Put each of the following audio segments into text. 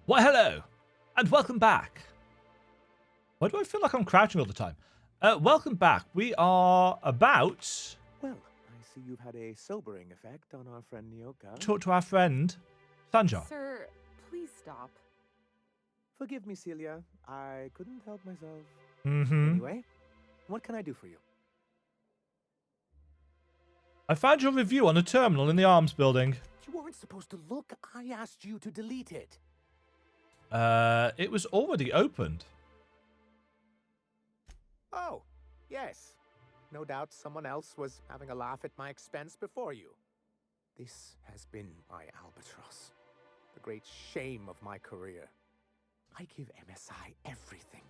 Why, hello, and welcome back. Why do I feel like I'm crouching all the time? Welcome back. We are about Well, I see you've had a sobering effect on our friend Nyoka. to talk to our friend, Sanja. Sir, please stop. Forgive me, Celia. I couldn't help myself. Mm-hmm. Anyway, what can I do for you? I found your review on a terminal in the arms building. You weren't supposed to look. I asked you to delete it. It was already opened. Oh, yes. No doubt someone else was having a laugh at my expense before you. This has been my albatross. The great shame of my career. I give MSI everything.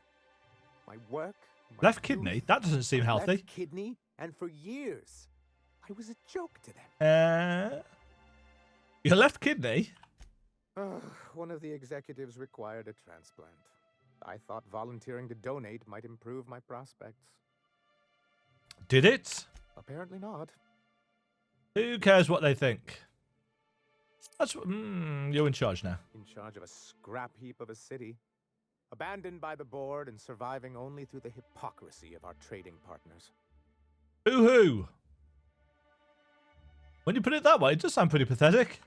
My work, my Left kidney? youth, That doesn't seem my healthy. left kidney, and for years, I was a joke to them. Your left kidney? One of the executives required a transplant. I thought volunteering to donate might improve my prospects. Did it? Apparently not. Who cares what they think? That's you're in charge now. In charge of a scrap heap of a city. Abandoned by the board and surviving only through the hypocrisy of our trading partners. Boo-hoo. When you put it that way, it does sound pretty pathetic.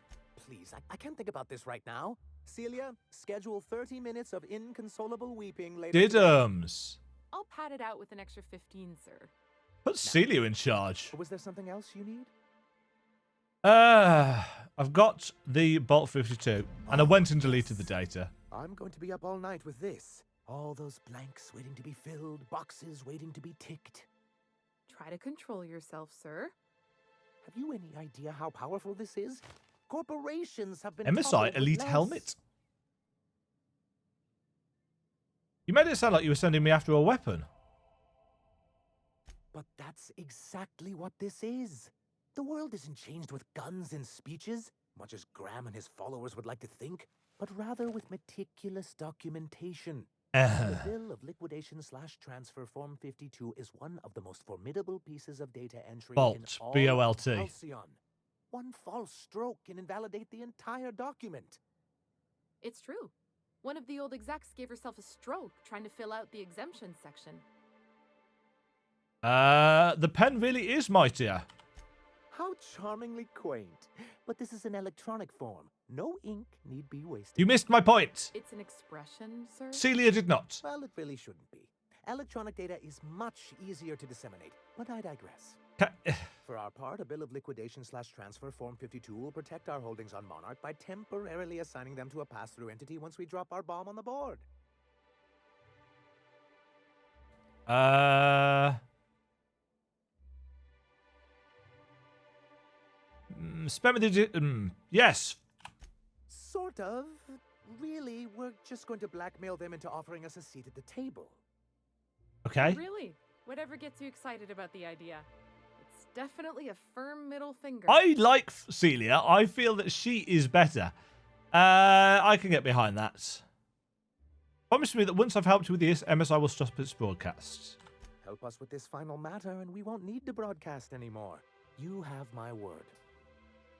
Please, I can't think about this right now. Celia, schedule 30 minutes of inconsolable weeping later today. Didums. I'll pad it out with an extra 15, sir. Put Celia in charge. Was there something else you need? I've got the Bolt 52, and I went and deleted the data. I'm going to be up all night with this. All those blanks waiting to be filled, boxes waiting to be ticked. Try to control yourself, sir. Have you any idea how powerful this is? Corporations have been MSI toppled with Elite less. Helmet? You made it sound like you were sending me after a weapon. But that's exactly what this is. The world isn't changed with guns and speeches, much as Graham and his followers would like to think, but rather with meticulous documentation. The Bill of Liquidation/Transfer Form 52 is one of the most formidable pieces of data entry in Bolt, all B-O-L-T. of Halcyon. One false stroke can invalidate the entire document. It's true. One of the old execs gave herself a stroke trying to fill out the exemption section. The pen really is mightier. How charmingly quaint. But this is an electronic form. No ink need be wasted. You missed my point. It's an expression, sir? Celia did not. Well, it really shouldn't be. Electronic data is much easier to disseminate, but I digress. For our part, a Bill of Liquidation/Transfer Form 52 will protect our holdings on Monarch by temporarily assigning them to a pass-through entity once we drop our bomb on the board. Spend me the... yes. Sort of. Really, we're just going to blackmail them into offering us a seat at the table. Okay. Really? Whatever gets you excited about the idea. It's definitely a firm middle finger. I like Celia. I feel that she is better. I can get behind that. Promise me that once I've helped you with this, MSI will stop its broadcasts. Help us with this final matter, and we won't need to broadcast anymore. You have my word.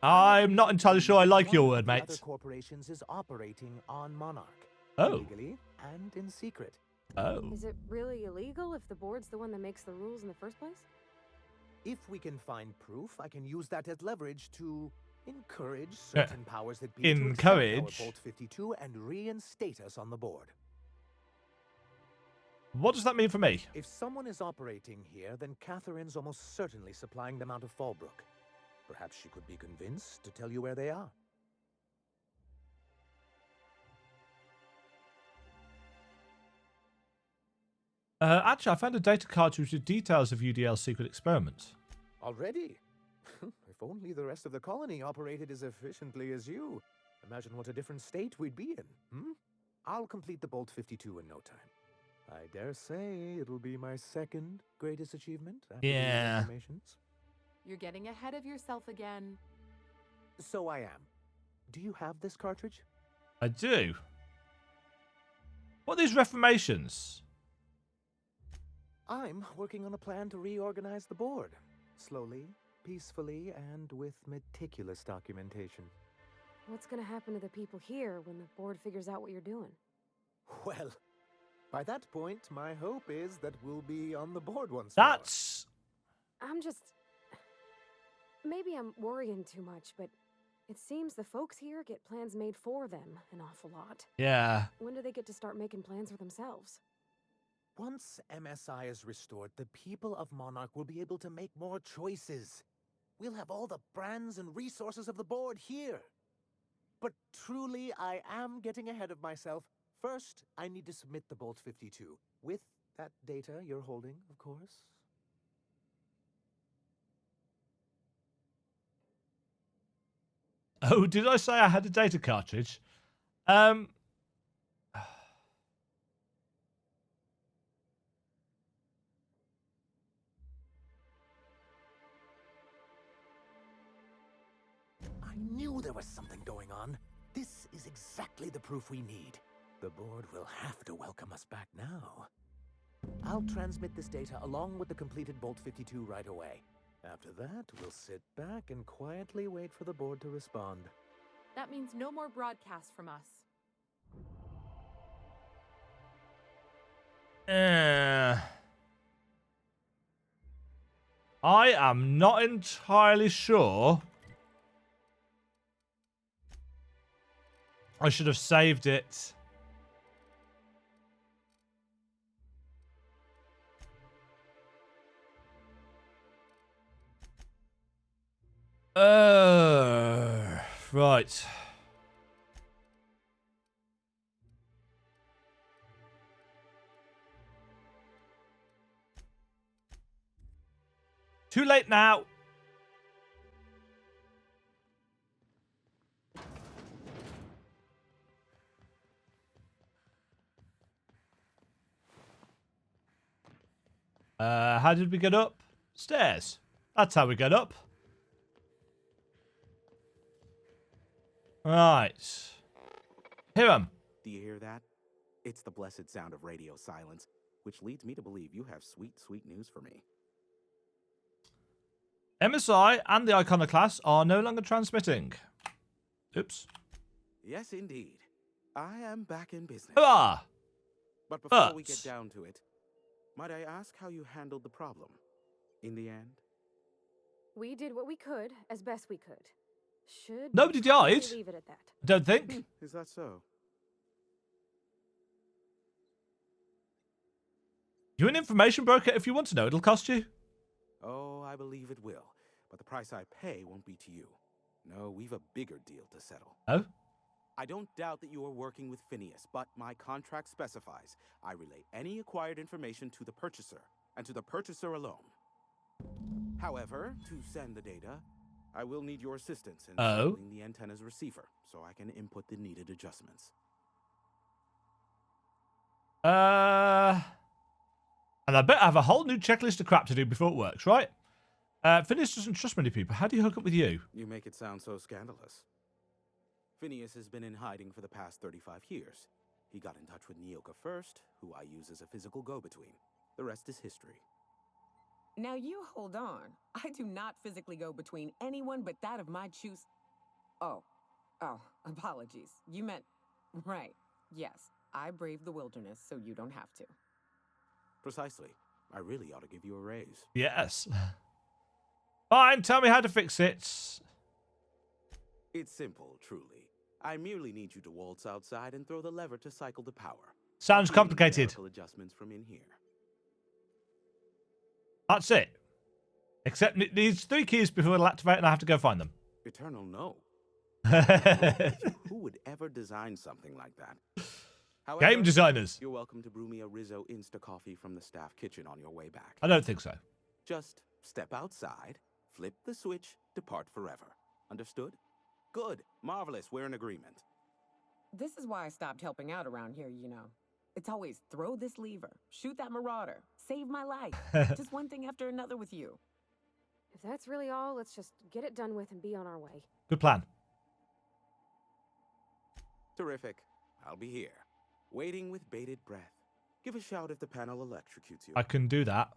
I'm not entirely sure I like your word, One of the mate. other corporations is operating on Monarch. Oh. Legally and in secret. Oh. Is it really illegal if the board's the one that makes the rules in the first place? If we can find proof, I can use that as leverage to encourage certain powers that be to accept Encourage? our Bolt 52 and reinstate us on the board. What does that mean for me? If someone is operating here, then Catherine's almost certainly supplying them out of Fallbrook. Perhaps she could be convinced to tell you where they are. Actually, I found a data cartridge with details of UDL's secret experiment. Already? If only the rest of the colony operated as efficiently as you. Imagine what a different state we'd be in, hmm? I'll complete the Bolt 52 in no time. I dare say it'll be my second greatest achievement after the Yeah. reformations. You're getting ahead of yourself again. So I am. Do you have this cartridge? I do. What are these reformations? I'm working on a plan to reorganize the board. Slowly, peacefully, and with meticulous documentation. What's gonna happen to the people here when the board figures out what you're doing? Well, by that point, my hope is that we'll be on the board once more. That's... I'm just... Maybe I'm worrying too much, but it seems the folks here get plans made for them an awful lot. Yeah. When do they get to start making plans for themselves? Once MSI is restored, the people of Monarch will be able to make more choices. We'll have all the brands and resources of the board here. But truly, I am getting ahead of myself. First, I need to submit the Bolt 52. With that data you're holding, of course. Oh, did I say I had a data cartridge? I knew there was something going on. This is exactly the proof we need. The board will have to welcome us back now. I'll transmit this data along with the completed Bolt 52 right away. After that, we'll sit back and quietly wait for the board to respond. That means no more broadcasts from us. I am not entirely sure. I should have saved it. Right. Too late now. How did we get up? Stairs. That's how we get up. Right. Hear 'em. Do you hear that? It's the blessed sound of radio silence, which leads me to believe you have sweet, sweet news for me. MSI and the Iconoclast are no longer transmitting. Oops. Yes, indeed. I am back in business. Hurrah! But before we get down to it, might I ask how you handled the problem? In the end? We did what we could, as best we could. Should Nobody probably died. leave it at that. Don't think. Is that so? You're an information broker. If you want to know, it'll cost you. Oh, I believe it will. But the price I pay won't be to you. No, we've a bigger deal to settle. Oh? I don't doubt that you are working with Phineas, but my contract specifies I relay any acquired information to the purchaser, and to the purchaser alone. However, to send the data, I will need your assistance in settling the antenna's receiver, so I can input the needed adjustments. And I bet I have a whole new checklist of crap to do before it works, right? Phineas doesn't trust many people. How do you hook up with you? You make it sound so scandalous. Phineas has been in hiding for the past 35 years. He got in touch with Nyoka first, who I use as a physical go-between. The rest is history. Now you hold on. I do not physically go between anyone but that of my choose. Oh, apologies. You meant, right. Yes, I braved the wilderness, so you don't have to. Precisely. I really ought to give you a raise. Yes. Fine, tell me how to fix it. It's simple, truly. I merely need you to waltz outside and throw the lever to cycle the power. Sounds complicated. Adjustments from in here. That's it. Except it needs 3 keys before it'll activate and I have to go find them. Eternal no. Who would ever design something like that? However, Game designers. You're welcome to brew me a Rizzo Insta coffee from the staff kitchen on your way back. I don't think so. Just step outside, flip the switch, depart forever. Understood? Good. Marvelous. We're in agreement. This is why I stopped helping out around here, you know. It's always throw this lever, shoot that marauder, save my life. Just one thing after another with you. If that's really all, let's just get it done with and be on our way. Good plan. Terrific. I'll be here, waiting with bated breath. Give a shout if the panel electrocutes you. I can do that.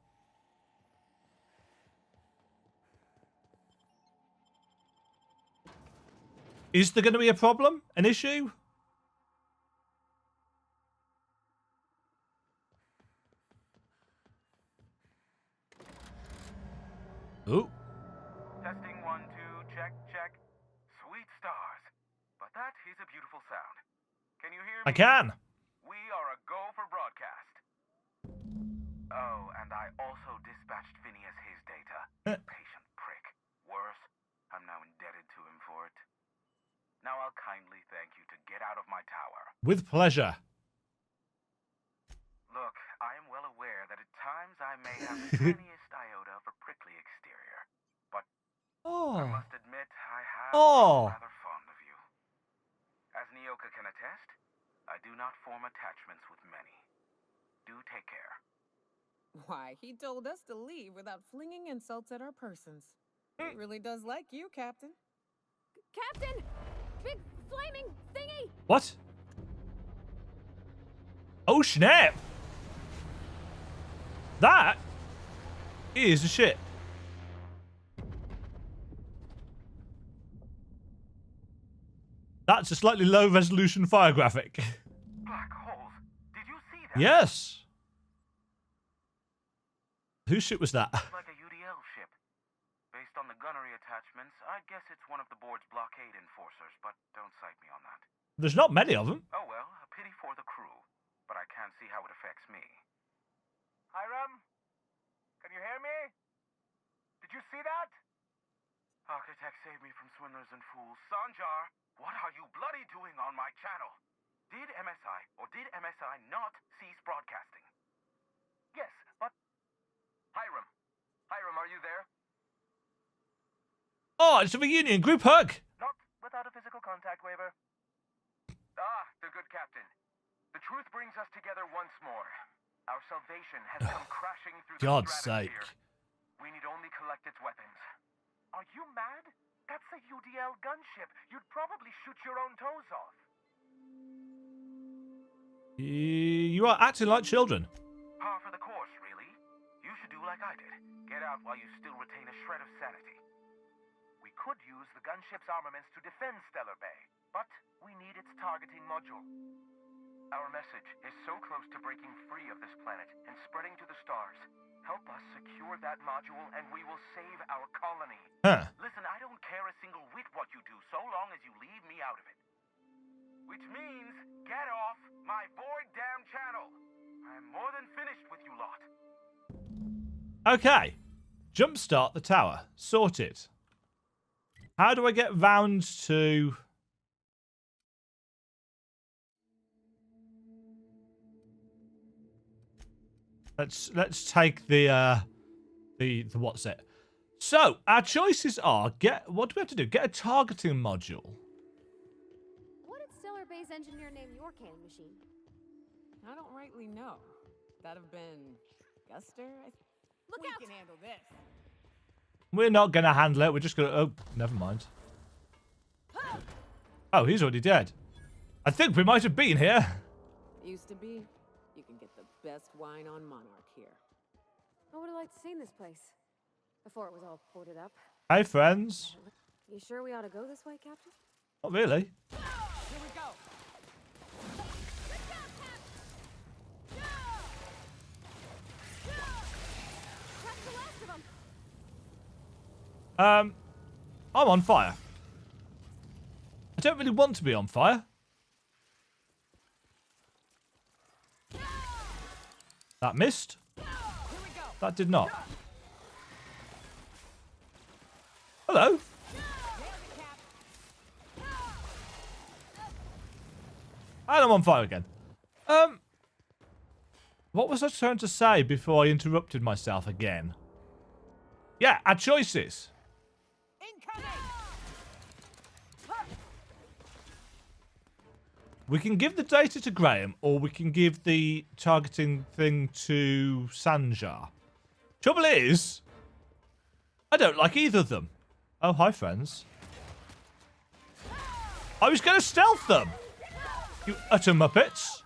Is there going to be a problem? An issue? Ooh. Testing 1, 2, check, check. Sweet stars. But that is a beautiful sound. Can you hear me? I can. We are a go for broadcast. Oh, and I also dispatched Phineas his data. Patient prick. Worse, I'm now indebted to him for it. Now I'll kindly thank you to get out of my tower. With pleasure. Look, I am well aware that at times I may have the tiniest iota of a prickly exterior. But I Oh. must admit I have Oh. grown rather fond of you. As Nyoka can attest, I do not form attachments with many. Do take care. Why, he told us to leave without flinging insults at our persons. He really does like you, Captain. Captain! Big flaming thingy! What? Oh, snap. That is a ship. That's a slightly low resolution fire graphic. Black holes. Did you see that? Yes. Whose ship was that? Like a UDL ship. Based on the gunnery attachments, I guess it's one of the board's blockade enforcers, but don't cite me on that. There's not many of them. Oh well, a pity for the crew, but I can't see how it affects me. Hiram? Can you hear me? Did you see that? Architect saved me from swindlers and fools. Sanjar, what are you bloody doing on my channel? Did MSI or did MSI not cease broadcasting? Yes, but... Hiram. Hiram, are you there? Oh, it's a reunion group hug. Not without a physical contact waiver. Ah, the good captain. The truth brings us together once more. Our salvation has come crashing through the God's stratosphere. sake. We need only collect its weapons. Are you mad? That's a UDL gunship. You'd probably shoot your own toes off. You are acting like children. Par for the course, really. You should do like I did. Get out while you still retain a shred of sanity. We could use the gunship's armaments to defend Stellar Bay, but we need its targeting module. Our message is so close to breaking free of this planet and spreading to the stars. Help us secure that module and we will save our colony. Huh. Listen, I don't care a single whit what you do so long as you leave me out of it. Which means, get off my void damn channel. I'm more than finished with you lot. Okay. Jumpstart the tower. Sorted. How do I get round to... Let's take the what's it? So our choices are what do we have to do? Get a targeting module. What did Stellar Bay's engineer name your cannon machine? I don't rightly know. That'd have been Guster. Look we out! can handle this. We're not gonna handle it. We're just gonna. Oh, never mind. Oh, he's already dead. I think we might have been here. Used to be. You can get the best wine on Monarch here. I would have liked to seen this place before it was all boarded up. Hey, friends. You sure we ought to go this way, Captain? Not really. Here we go. That's the last of them. I'm on fire. I don't really want to be on fire. That missed. That did not. Hello. And I'm on fire again. What was I trying to say before I interrupted myself again? Yeah, our choices. Incoming! We can give the data to Graham, or we can give the targeting thing to Sanjar. Trouble is, I don't like either of them. Oh, hi, friends. I was going to stealth them. You utter muppets.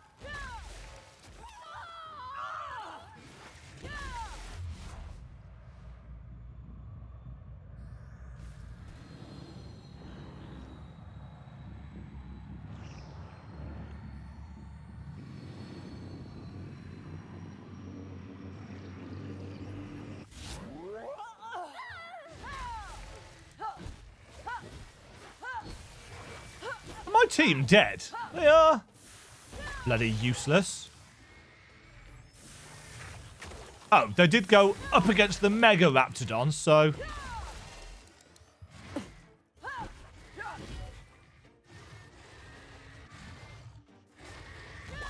my team dead? They are. Bloody useless. Oh, they did go up against the Mega Raptidon, so...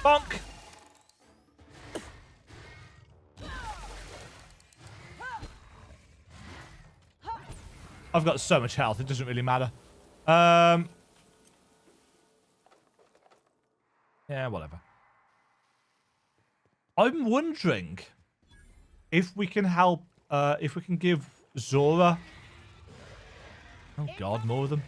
Bonk! I've got so much health, it doesn't really matter. Yeah, whatever. I'm wondering if we can help, if we can give Zora... Oh god, more of them.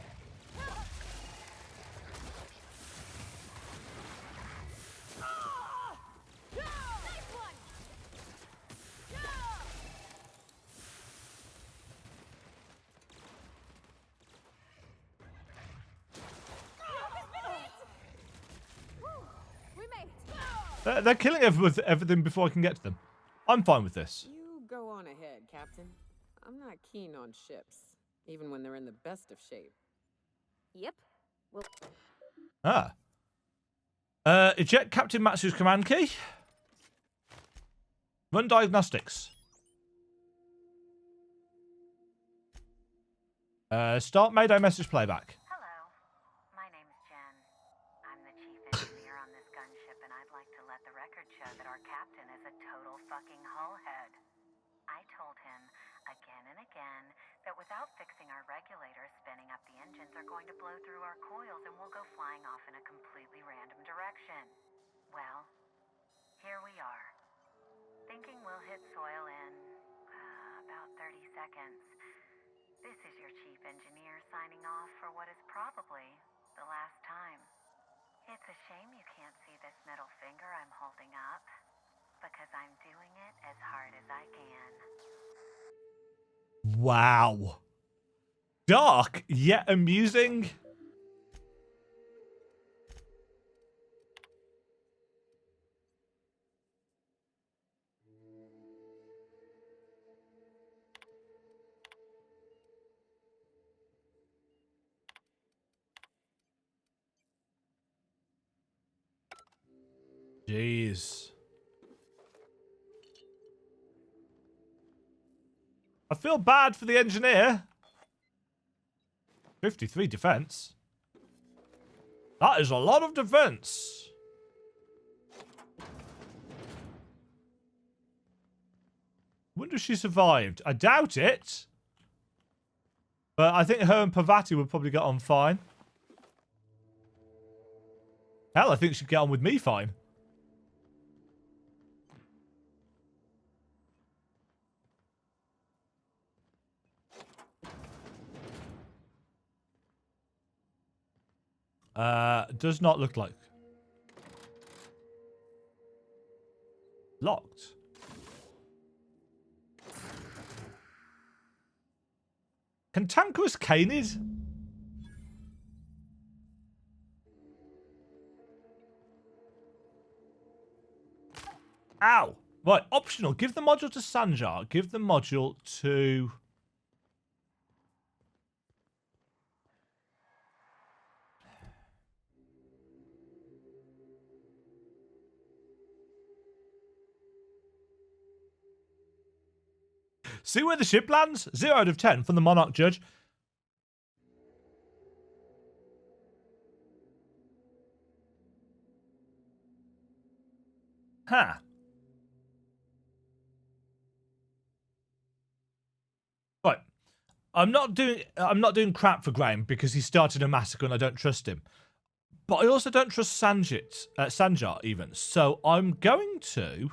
They're killing everything before I can get to them. I'm fine with this. You go on ahead, Captain. I'm not keen on ships, even when they're in the best of shape. Yep. Well, Ah. Eject Captain Matsu's command key. Run diagnostics. Start Mayday message playback. Hello, my name's Jen. I'm the chief engineer on this gunship, and I'd like to let the record show that our captain is a total fucking hullhead. I told him again and again that without fixing our regulators, spinning up the engines are going to blow through our coils and we'll go flying off in a completely random direction. Well, here we are. Thinking we'll hit soil in about 30 seconds. This is your chief engineer signing off for what is probably the last time. It's a shame you can't see this middle finger I'm holding up, because I'm doing it as hard as I can. Wow. Dark, yet amusing. Jeez. I feel bad for the engineer. 53 defense. That is a lot of defense. Wonder if she survived. I doubt it. But I think her and Pavati would probably get on fine. Hell, I think she'd get on with me fine. Does not look like. Locked. Cantankerous Canid? Ow! Right, optional. Give the module to Sanjar. Give the module to... See where the ship lands? 0 out of 10 from the Monarch Judge. Huh. Right. I'm not doing crap for Graham because he started a massacre and I don't trust him. But I also don't trust Sanjar even. So I'm going to...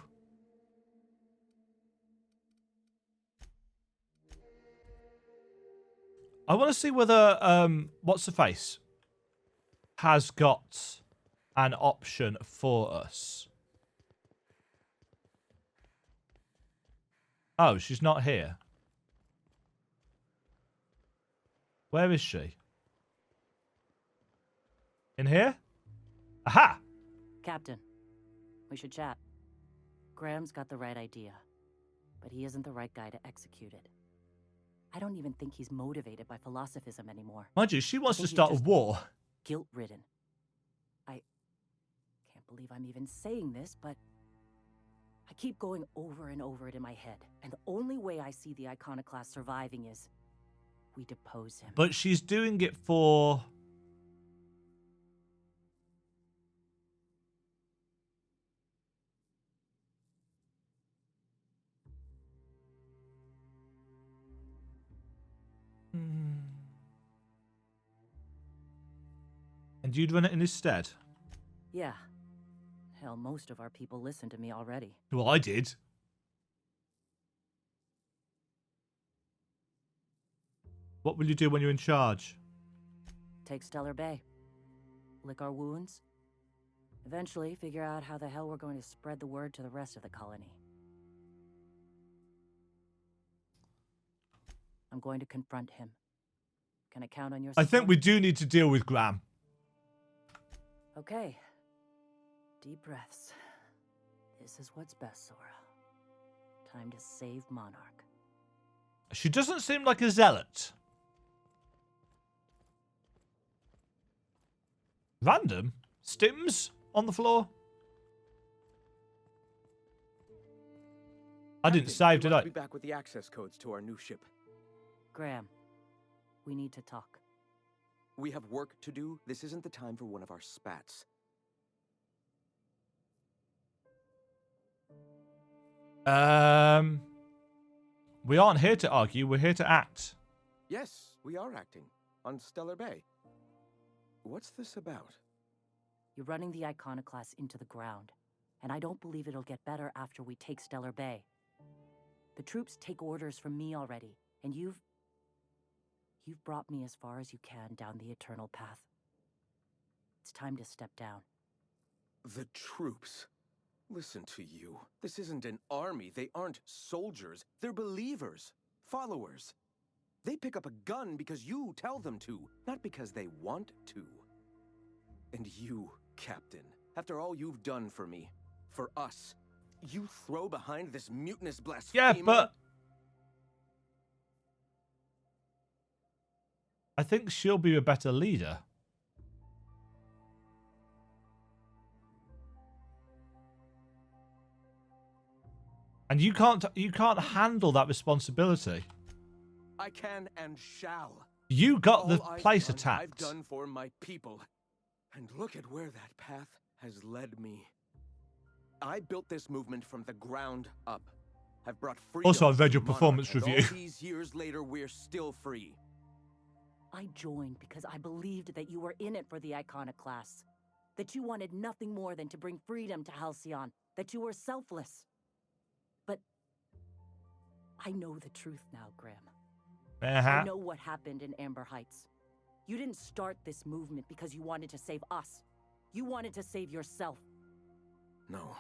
I want to see whether what's the face has got an option for us. Oh, she's not here. Where is she? In here? Aha! Captain, we should chat. Graham's got the right idea, but he isn't the right guy to execute it. I don't even think he's motivated by philosophism anymore. Mind you, she wants to start a war. Guilt-ridden I can't believe I'm even saying this, but I keep going over and over it in my head. And the only way I see the iconoclast surviving is we depose him. But she's doing it for... And you'd run it in his stead? Yeah. Hell, most of our people listen to me already. Well, I did. What will you do when you're in charge? Take Stellar Bay. Lick our wounds. Eventually, figure out how the hell we're going to spread the word to the rest of the colony. I'm going to confront him. Can I count on your support? I think we do need to deal with Graham. Okay. Deep breaths. This is what's best, Sora. Time to save Monarch. She doesn't seem like a zealot. Random? Stims on the floor? I didn't save, did I? Be back with the access codes to our new ship. Graham, we need to talk. We have work to do. This isn't the time for one of our spats. We aren't here to argue, we're here to act. Yes, we are acting on Stellar Bay. What's this about? You're running the iconoclast into the ground, and I don't believe it'll get better after we take Stellar Bay. The troops take orders from me already, and you've brought me as far as you can down the eternal path. It's time to step down. The troops. Listen to you. This isn't an army. They aren't soldiers. They're believers. Followers. They pick up a gun because you tell them to, not because they want to. And you, Captain, after all you've done for me, for us, you throw behind this mutinous blasphemer? Yeah, but... I think she'll be a better leader. And you can't handle that responsibility. I can and shall. You got the All place I've done, attacked. I've done for my people. And look at where that path has led me. I built this movement from the ground up. I've brought freedom. Also, I've read to your Monarch, performance and review. All these years later, we're still free. I joined because I believed that you were in it for the iconoclasts. That you wanted nothing more than to bring freedom to Halcyon. That you were selfless. But I know the truth now, Graham. I know what happened in Amber Heights. You didn't start this movement because you wanted to save us. You wanted to save yourself. No.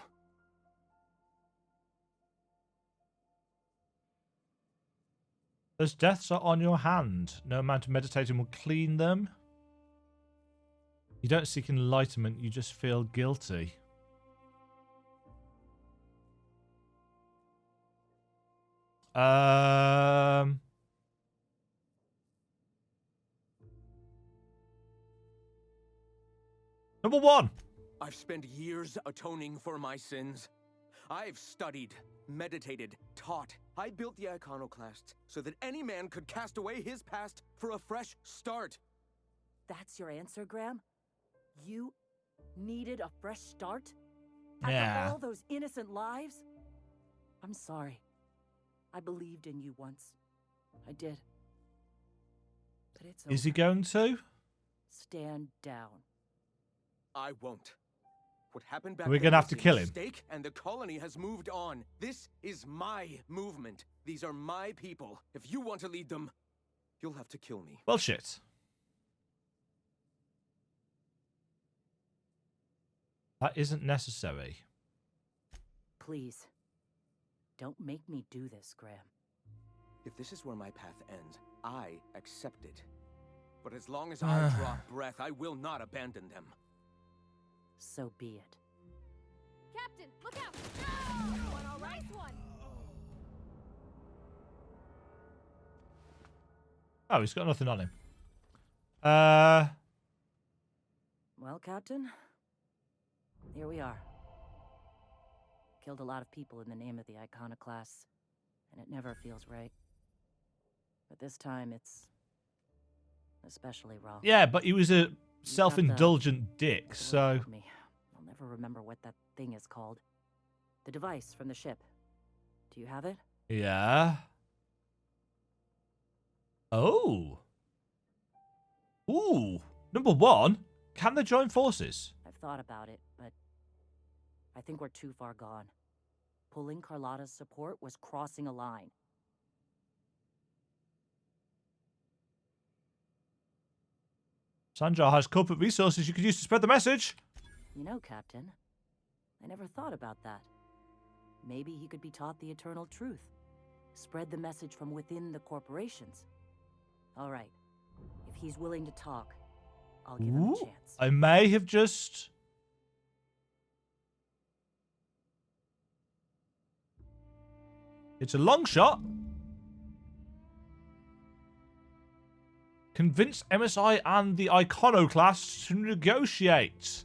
Those deaths are on your hand. No amount of meditating will clean them. You don't seek enlightenment, you just feel guilty. Number one. I've spent years atoning for my sins. I've studied, meditated, taught. I built the iconoclasts so that any man could cast away his past for a fresh start. That's your answer, Graham? You needed a fresh start? Yeah. After all those innocent lives? I'm sorry. I believed in you once. I did. But it's over. Is he going to? Stand down. I won't. What happened back We're then gonna have was to a kill him. mistake, and the colony has moved on. This is my movement. These are my people. If you want to lead them, you'll have to kill me. Well, shit. That isn't necessary. Please. Don't make me do this, Graham. If this is where my path ends, I accept it. But as long as I draw breath, I will not abandon them. So be it. Captain, look out! No! One, all right. Nice one! Oh, he's got nothing on him. Well, Captain, Here we are. Killed a lot of people in the name of the iconoclasts, and it never feels right. But this time it's especially wrong. Yeah, but he was a self-indulgent dick, so... Me. I'll never remember what that thing is called. The device from the ship. Do you have it? Yeah. Oh. Ooh. Number one, can they join forces? I've thought about it, but I think we're too far gone. Pulling Carlotta's support was crossing a line. Sanjar has corporate resources you could use to spread the message. You know, Captain, I never thought about that. Maybe he could be taught the eternal truth. Spread the message from within the corporations. All right. If he's willing to talk, I'll give him a chance. I may have just... It's a long shot. Convince MSI and the iconoclasts to negotiate.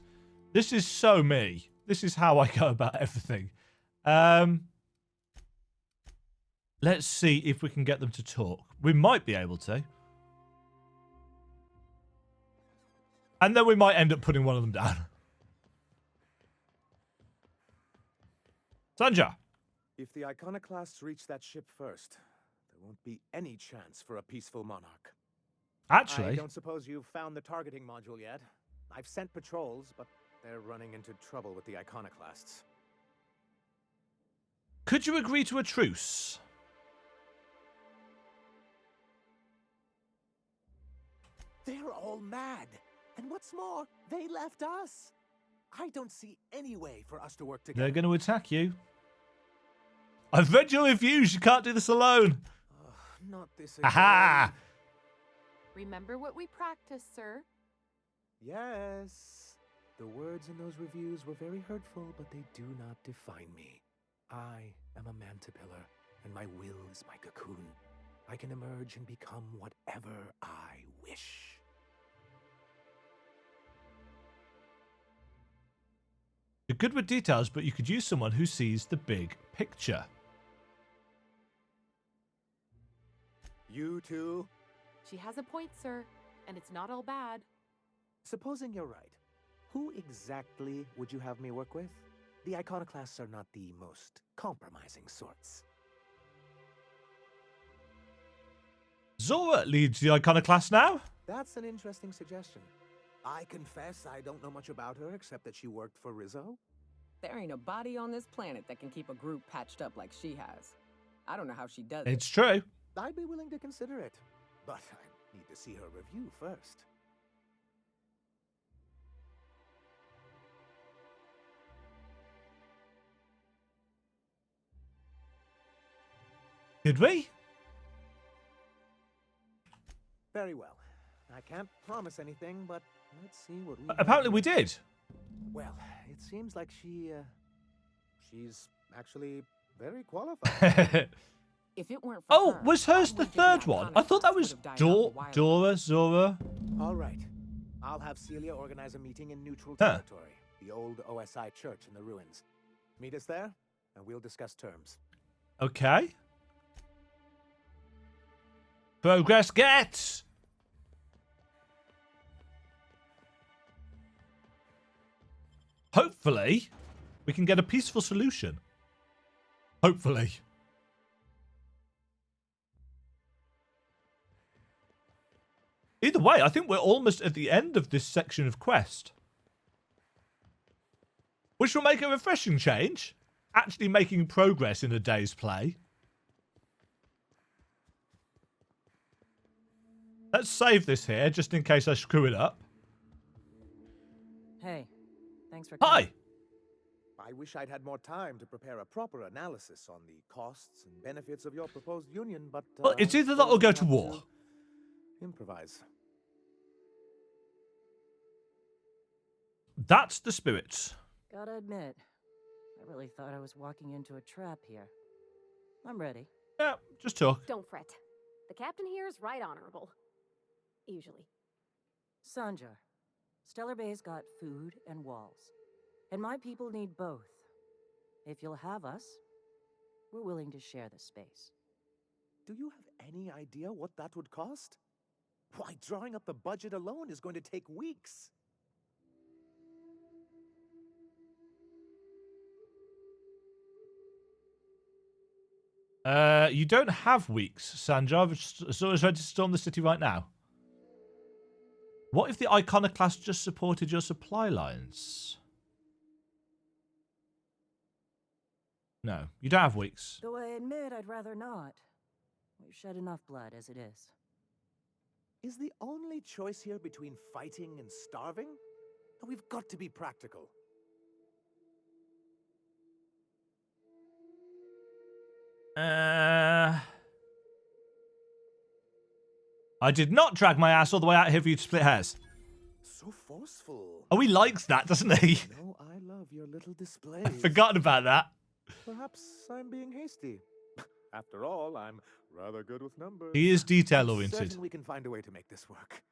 This is so me. This is how I go about everything. Let's see if we can get them to talk. We might be able to. And then we might end up putting one of them down. Sanja. If the iconoclasts reach that ship first, there won't be any chance for a peaceful monarch. Actually... I don't suppose you've found the targeting module yet. I've sent patrols, but they're running into trouble with the iconoclasts. Could you agree to a truce? They're all mad. And what's more, they left us. I don't see any way for us to work together. They're going to attack you. I've read your reviews. You can't do this alone. Not this again. Aha! Remember what we practiced, sir. Yes. The words in those reviews were very hurtful, but they do not define me. I am a mantipillar, and my will is my cocoon. I can emerge and become whatever I wish. You're good with details, but you could use someone who sees the big picture. You too? She has a point, sir, and it's not all bad. Supposing you're right, who exactly would you have me work with? The iconoclasts are not the most compromising sorts. Zora leads the iconoclast now. That's an interesting suggestion. I confess I don't know much about her except that she worked for Rizzo. There ain't a body on this planet that can keep a group patched up like she has. I don't know how she does it. It's true. I'd be willing to consider it, but I need to see her review first. Did we? Very well. I can't promise anything, but let's see what we Apparently we did. Well, it seems like she's actually very qualified. If it weren't for her, was hers the I think third the one? I thought that was iconoclasts would've died off a while ago. Zora. All right. I'll have Celia organize a meeting in neutral territory, the old OSI church in the ruins. Meet us there, and we'll discuss terms. Okay. Progress gets. Hopefully, we can get a peaceful solution. Hopefully. Either way, I think we're almost at the end of this section of quest. Which will make a refreshing change. Actually making progress in a day's play. Let's save this here, just in case I screw it up. Hey, thanks for Hi! coming. I wish I'd had more time to prepare a proper analysis on the costs and benefits of your proposed union, but... Well, it's either that or go to war. Improvise. That's the spirit. Gotta admit, I really thought I was walking into a trap here. I'm ready. Yeah, just talk. Don't fret. The captain here is right honorable. Usually. Sanjar, Stellar Bay's got food and walls. And my people need both. If you'll have us, we're willing to share the space. Do you have any idea what that would cost? Why, drawing up the budget alone is going to take weeks. You don't have weeks, Sanjar. So is ready to storm the city right now. What if the Iconoclast just supported your supply lines? No, you don't have weeks. Though I admit I'd rather not. We've shed enough blood as it is. Is the only choice here between fighting and starving? We've got to be practical. I did not drag my ass all the way out here for you to split hairs. So forceful. Oh, he likes that, doesn't he? No, I love your little displays. I've forgotten about that. Perhaps I'm being hasty. After all, I'm rather good with numbers. He is I'm detail-oriented. certain we can find a way to make this work.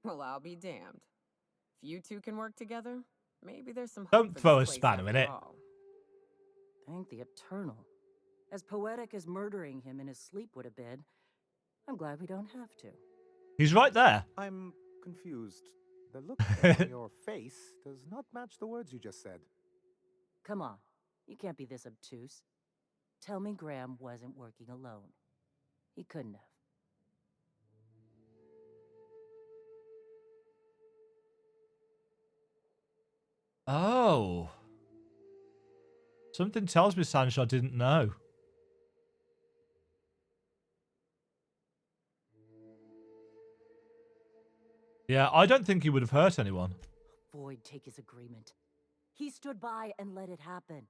Well, I'll be damned. If you two can work together, maybe there's some hope Don't for throw this a place spanner in after it. all. Thank the Eternal. As poetic as murdering him in his sleep would have been, I'm glad we don't have to. He's right there. I'm confused. The look on your face does not match the words you just said. Come on, you can't be this obtuse. Tell me Graham wasn't working alone. He couldn't have. Oh. Something tells me Sancho didn't know. Yeah, I don't think he would have hurt anyone. Void take his agreement. He stood by and let it happen.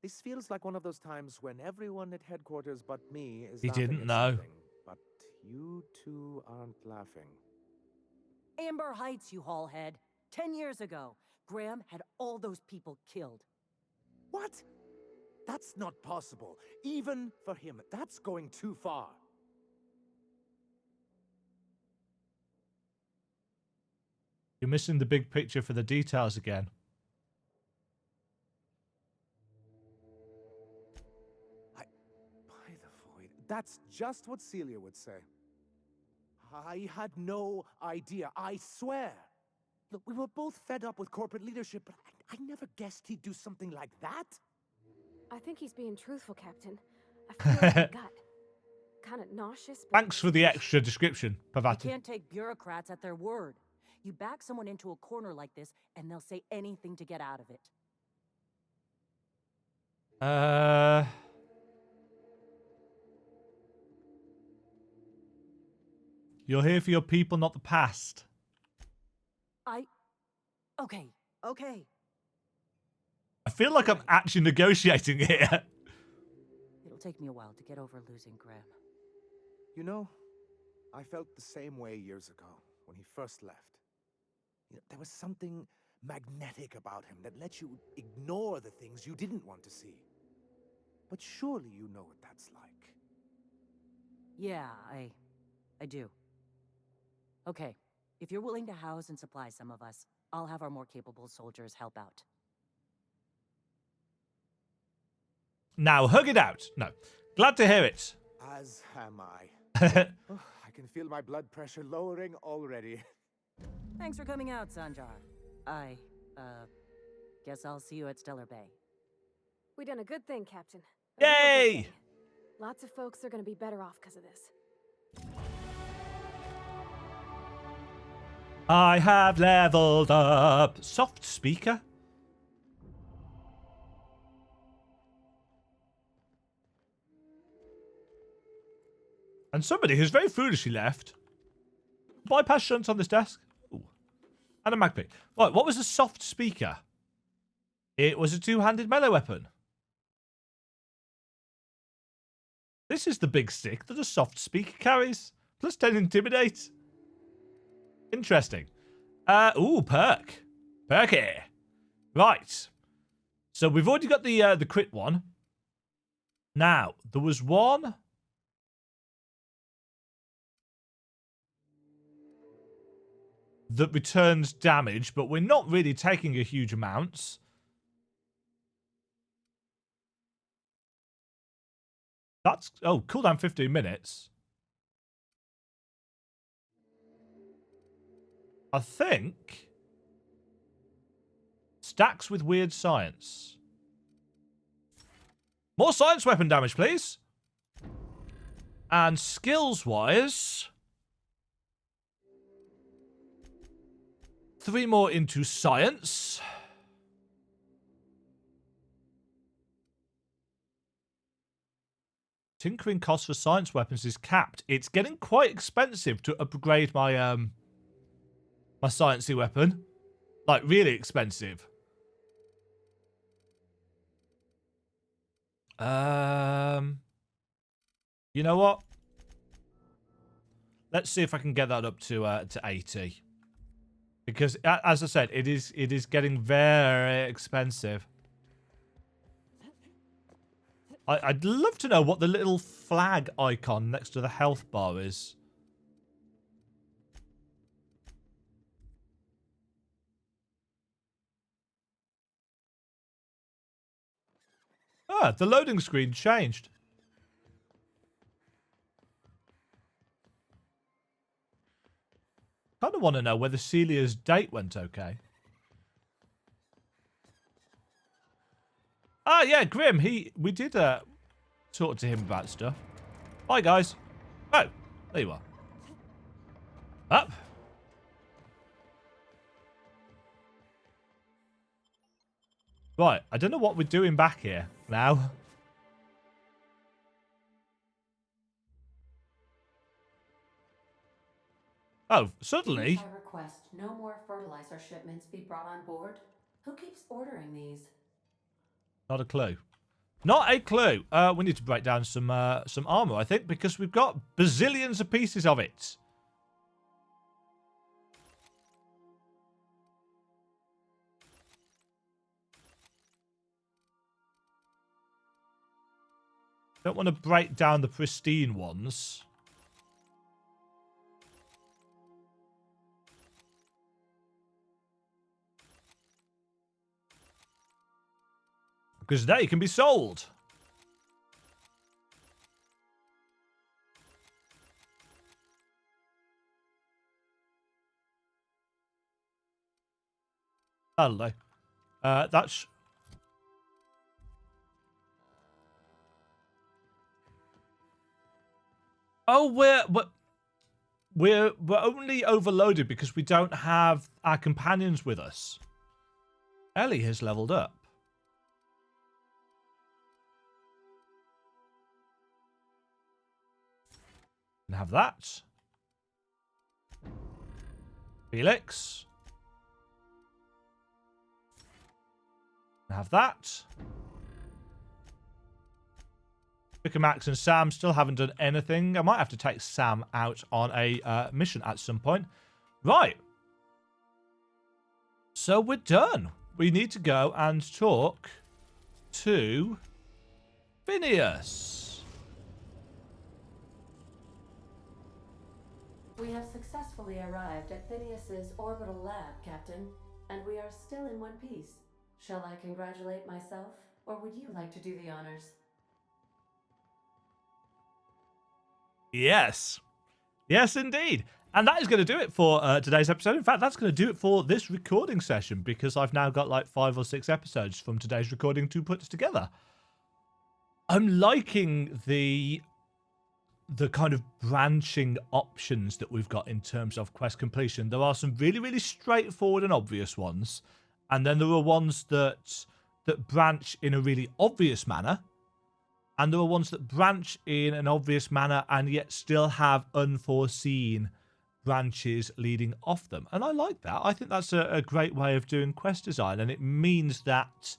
This feels like one of those times when everyone at headquarters but me is He laughing didn't at know. something, but you two aren't laughing. Amber Heights, you haulhead. 10 years ago, Graham had all those people killed. What? That's not possible. Even for him, that's going too far. You're missing the big picture for the details again. By the void, that's just what Celia would say. I had no idea, I swear. Look, we were both fed up with corporate leadership, but I never guessed he'd do something like that. I think he's being truthful, Captain. I feel like my gut. Kind of nauseous, but Thanks for the extra description, You Pavati. can't take bureaucrats at their word. You back someone into a corner like this, and they'll say anything to get out of it. You're here for your people, not the past. Okay. I feel like I'm actually negotiating here. It'll take me a while to get over losing Graham. You know, I felt the same way years ago when he first left. You know, there was something magnetic about him that let you ignore the things you didn't want to see. But surely you know what that's like. Yeah, I do. Okay, if you're willing to house and supply some of us, I'll have our more capable soldiers help out. Now, hug it out. No. Glad to hear it. As am I. Oh, I can feel my blood pressure lowering already. Thanks for coming out, Sanjar. I guess I'll see you at Stellar Bay. we done a good thing, Captain. A real good Yay! thing. Lots of folks are gonna be better off because of this. I have leveled up. Soft speaker? And somebody who's very foolishly left. Bypass shunts on this desk. Ooh. And a magpie. Right, what was a soft speaker? It was a two-handed melee weapon. This is the big stick that a soft speaker carries. Plus 10 intimidate. Interesting. Ooh, perk. Perky. Right. So we've already got the crit one. Now, there was one that returns damage, but we're not really taking a huge amount. That's... Oh, cooldown 15 minutes. I think... Stacks with weird science. More science weapon damage, please. And skills-wise... 3 more into science. Tinkering cost for science weapons is capped. It's getting quite expensive to upgrade my my sciencey weapon. Like, really expensive. You know what? Let's see if I can get that up to 80. Because, as I said, it is getting very expensive. I'd love to know what the little flag icon next to the health bar is. Ah, the loading screen changed. Kind of want to know whether Celia's date went okay. Ah, yeah, Grim. We did talk to him about stuff. Bye, guys. Oh, there you are. Up. Right, I don't know what we're doing back here now. Oh, suddenly. I request no more fertilizer shipments be brought on board. Who keeps ordering these? Not a clue. Not a clue. We need to break down some armor, I think, because we've got bazillions of pieces of it. Don't want to break down the pristine ones. Because they can be sold. Hello. That's... Oh, we're only overloaded because we don't have our companions with us. Ellie has leveled up. And have that. Felix. And have that. Vicar Max and Sam still haven't done anything. I might have to take Sam out on a mission at some point. Right. So we're done. We need to go and talk to Phineas. We have successfully arrived at Phineas's orbital lab, Captain, and we are still in one piece. Shall I congratulate myself, or would you like to do the honors? Yes. Yes, indeed. And that is going to do it for today's episode. In fact, that's going to do it for this recording session because I've now got like 5 or 6 episodes from today's recording to put together. I'm liking the kind of branching options that we've got in terms of quest completion. There are some really, really straightforward and obvious ones. And then there are ones that branch in a really obvious manner. And there are ones that branch in an obvious manner and yet still have unforeseen branches leading off them. And I like that. I think that's a great way of doing quest design. And it means that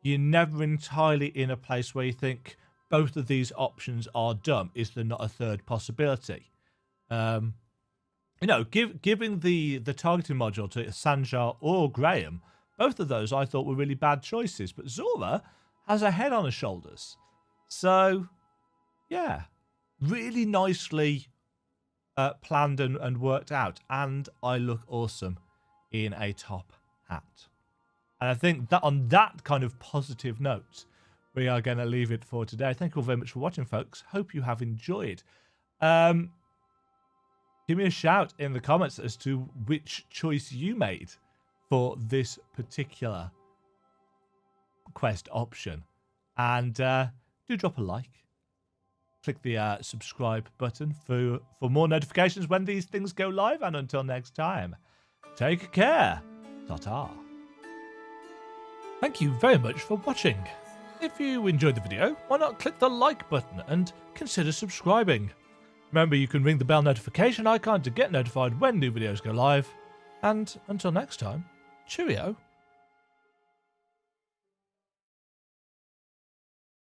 you're never entirely in a place where you think both of these options are dumb. Is there not a third possibility? You know, giving the targeting module to Sanjar or Graham, both of those I thought were really bad choices. But Zora has a head on her shoulders. So, yeah, really nicely planned and worked out. And I look awesome in a top hat. And I think that on that kind of positive note, we are going to leave it for today. Thank you all very much for watching, folks. Hope you have enjoyed. Give me a shout in the comments as to which choice you made for this particular quest option. And do drop a like. Click the subscribe button for more notifications when these things go live. And until next time, take care. Ta-ta. Thank you very much for watching. If you enjoyed the video, why not click the like button and consider subscribing. Remember, you can ring the bell notification icon to get notified when new videos go live. And until next time, cheerio.